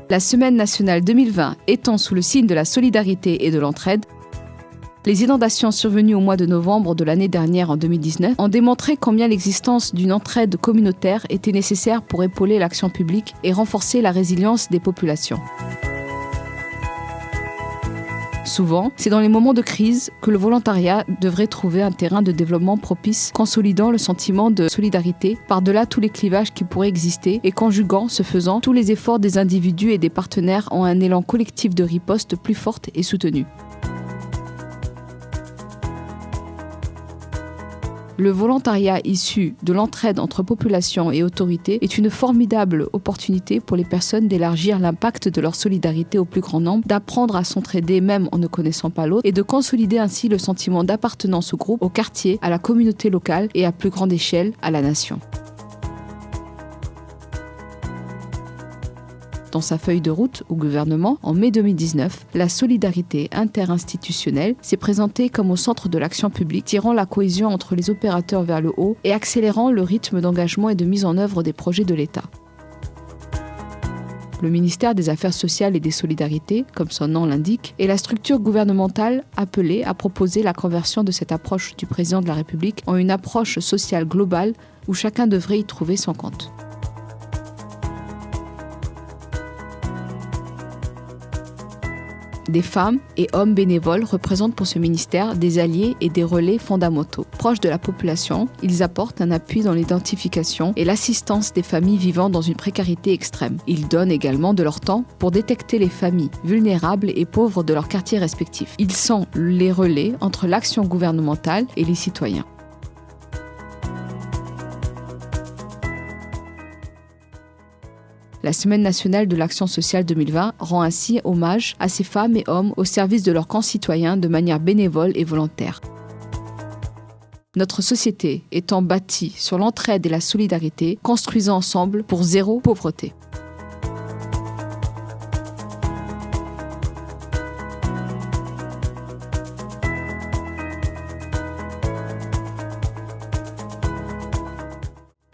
La Semaine nationale 2020 étant sous le signe de la solidarité et de l'entraide, les inondations survenues au mois de novembre de l'année dernière en 2019 ont démontré combien l'existence d'une entraide communautaire était nécessaire pour épauler l'action publique et renforcer la résilience des populations. Souvent, c'est dans les moments de crise que le volontariat devrait trouver un terrain de développement propice, consolidant le sentiment de solidarité par-delà tous les clivages qui pourraient exister et conjuguant, ce faisant, tous les efforts des individus et des partenaires en un élan collectif de riposte plus forte et soutenue. Le volontariat issu de l'entraide entre population et autorités est une formidable opportunité pour les personnes d'élargir l'impact de leur solidarité au plus grand nombre, d'apprendre à s'entraider même en ne connaissant pas l'autre et de consolider ainsi le sentiment d'appartenance au groupe, au quartier, à la communauté locale et à plus grande échelle à la nation. Dans sa feuille de route au gouvernement, en mai 2019, la solidarité interinstitutionnelle s'est présentée comme au centre de l'action publique, tirant la cohésion entre les opérateurs vers le haut et accélérant le rythme d'engagement et de mise en œuvre des projets de l'État. Le ministère des Affaires sociales et des Solidarités, comme son nom l'indique, est la structure gouvernementale appelée à proposer la conversion de cette approche du président de la République en une approche sociale globale où chacun devrait y trouver son compte. Des femmes et hommes bénévoles représentent pour ce ministère des alliés et des relais fondamentaux. Proches de la population, ils apportent un appui dans l'identification et l'assistance des familles vivant dans une précarité extrême. Ils donnent également de leur temps pour détecter les familles vulnérables et pauvres de leurs quartiers respectifs. Ils sont les relais entre l'action gouvernementale et les citoyens. La Semaine nationale de l'action sociale 2020 rend ainsi hommage à ces femmes et hommes au service de leurs concitoyens de manière bénévole et volontaire. Notre société étant bâtie sur l'entraide et la solidarité, construisons ensemble pour zéro pauvreté.